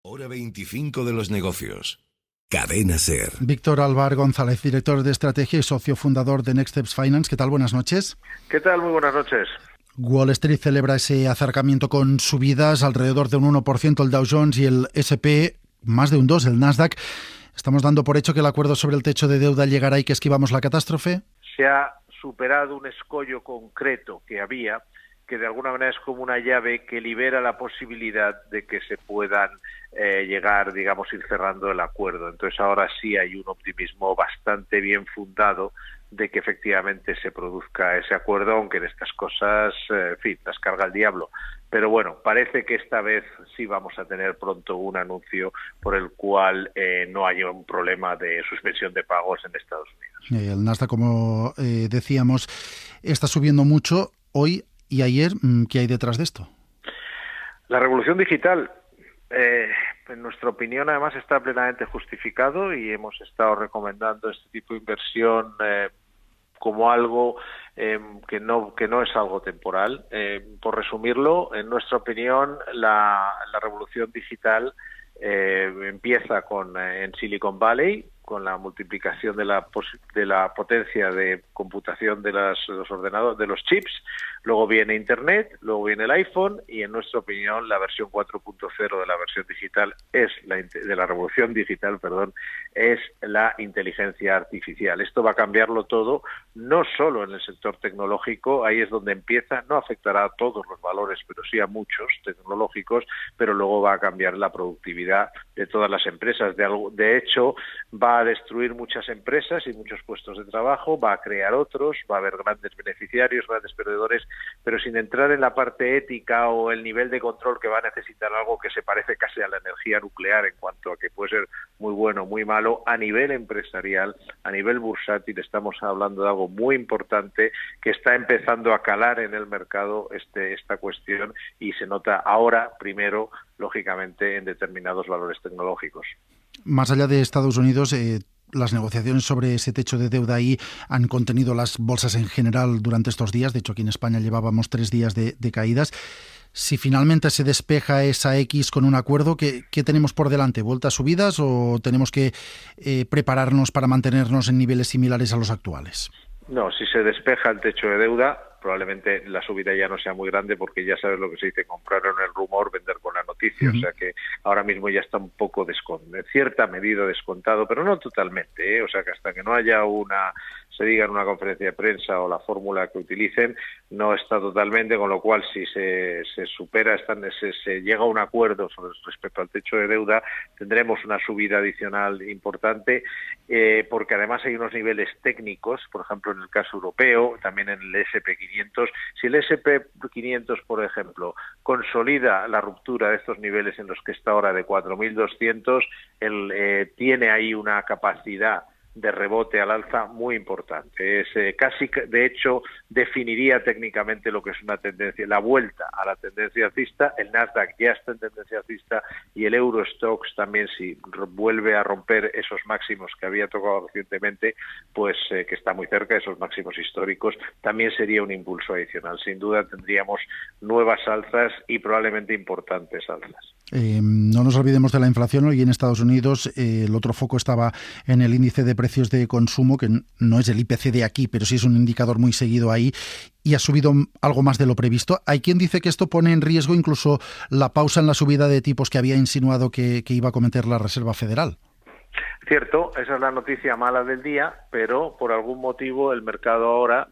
Hora 25 de los negocios. Cadena SER. Víctor Álvar González, director de estrategia y socio fundador de Next Steps Finance. ¿Qué tal? Buenas noches. ¿Qué tal? Muy buenas noches. Wall Street celebra ese acercamiento con subidas alrededor de un 1% el Dow Jones y el S&P más de un 2%, el Nasdaq. ¿Estamos dando por hecho que el acuerdo sobre el techo de deuda llegará y que esquivamos la catástrofe? Se ha superado un escollo concreto que había, que de alguna manera es como una llave que libera la posibilidad de que se puedan llegar, digamos, ir cerrando el acuerdo. Entonces ahora sí hay un optimismo bastante bien fundado de que efectivamente se produzca ese acuerdo, aunque en estas cosas, en fin, las carga el diablo. Pero bueno, parece que esta vez sí vamos a tener pronto un anuncio por el cual no haya un problema de suspensión de pagos en Estados Unidos. El Nasdaq, como decíamos, está subiendo mucho hoy y ayer. ¿Qué hay detrás de esto? La revolución digital, en nuestra opinión, además está plenamente justificado y hemos estado recomendando este tipo de inversión como algo que no es algo temporal. Por resumirlo, en nuestra opinión, la revolución digital empieza en Silicon Valley, con la multiplicación de la potencia de computación de los ordenadores, de los chips. Luego viene Internet, luego viene el iPhone y, en nuestra opinión, la versión 4.0 de la versión digital de la revolución digital, es la inteligencia artificial. Esto va a cambiarlo todo, no solo en el sector tecnológico. Ahí es donde empieza. No afectará a todos los valores, pero sí a muchos tecnológicos, pero luego va a cambiar la productividad de todas las empresas. De hecho, va a destruir muchas empresas y muchos puestos de trabajo, va a crear otros, va a haber grandes beneficiarios, grandes perdedores, pero sin entrar en la parte ética o el nivel de control que va a necesitar algo que se parece casi a la energía nuclear en cuanto a que puede ser muy bueno, muy malo. A nivel empresarial, a nivel bursátil, estamos hablando de algo muy importante que está empezando a calar en el mercado esta cuestión, y se nota ahora, primero, lógicamente, en determinados valores tecnológicos. Más allá de Estados Unidos, las negociaciones sobre ese techo de deuda ahí han contenido las bolsas en general durante estos días. De hecho, aquí en España llevábamos 3 días de caídas. Si finalmente se despeja esa X con un acuerdo, ¿qué tenemos por delante? ¿Vuelta a subidas o tenemos que prepararnos para mantenernos en niveles similares a los actuales? No, si se despeja el techo de deuda, probablemente la subida ya no sea muy grande, porque ya sabes lo que se dice: compraron el rumor, vender con la noticia. O sea que ahora mismo ya está un poco en cierta medida descontado, pero no totalmente, O sea que hasta que no haya se diga en una conferencia de prensa o la fórmula que utilicen, no está totalmente, con lo cual si se supera, se llega a un acuerdo respecto al techo de deuda, tendremos una subida adicional importante, porque además hay unos niveles técnicos, por ejemplo en el caso europeo, también en el S&P 500. Si el S&P 500, por ejemplo, consolida la ruptura de estos niveles en los que está ahora de 4.200, tiene ahí una capacidad de rebote al alza muy importante. Casi, de hecho, definiría técnicamente lo que es una tendencia, la vuelta a la tendencia alcista. El Nasdaq ya está en tendencia alcista y el Eurostoxx también, si vuelve a romper esos máximos que había tocado recientemente, pues que está muy cerca de esos máximos históricos, también sería un impulso adicional. Sin duda tendríamos nuevas alzas y probablemente importantes alzas. No nos olvidemos de la inflación. Hoy en Estados Unidos el otro foco estaba en el índice de precios de consumo, que no es el IPC de aquí, pero sí es un indicador muy seguido ahí, y ha subido algo más de lo previsto. Hay quien dice que esto pone en riesgo incluso la pausa en la subida de tipos que había insinuado que iba a cometer la Reserva Federal. Cierto, esa es la noticia mala del día, pero por algún motivo el mercado ahora,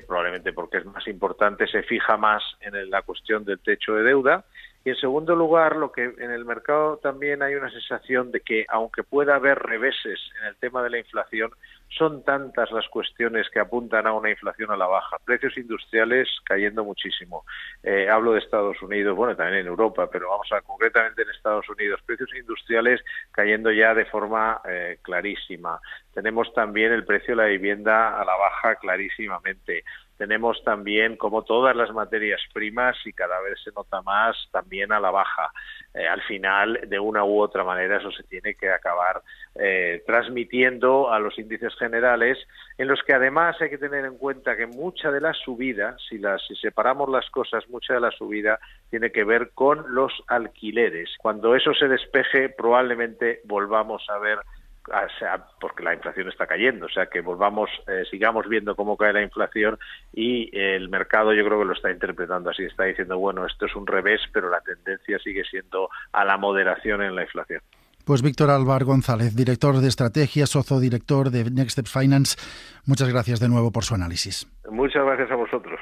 probablemente porque es más importante, se fija más en la cuestión del techo de deuda. Y en segundo lugar, lo que en el mercado también hay una sensación de que, aunque pueda haber reveses en el tema de la inflación, son tantas las cuestiones que apuntan a una inflación a la baja. Precios industriales cayendo muchísimo. Hablo de Estados Unidos, bueno, también en Europa, pero concretamente en Estados Unidos. Precios industriales cayendo ya de forma clarísima. Tenemos también el precio de la vivienda a la baja clarísimamente. Tenemos también como todas las materias primas, y cada vez se nota más, también a la baja. al final, de una u otra manera, eso se tiene que acabar transmitiendo a los índices generales, en los que además hay que tener en cuenta que mucha de la subida, si separamos las cosas, mucha de la subida tiene que ver con los alquileres. Cuando eso se despeje, probablemente volvamos a ver, porque la inflación está cayendo, o sea que sigamos viendo cómo cae la inflación, y el mercado yo creo que lo está interpretando así, está diciendo, bueno, esto es un revés, pero la tendencia sigue siendo a la moderación en la inflación. Pues Víctor Álvar González, director de estrategia, socio director de Next Steps Finance, muchas gracias de nuevo por su análisis. Muchas gracias a vosotros.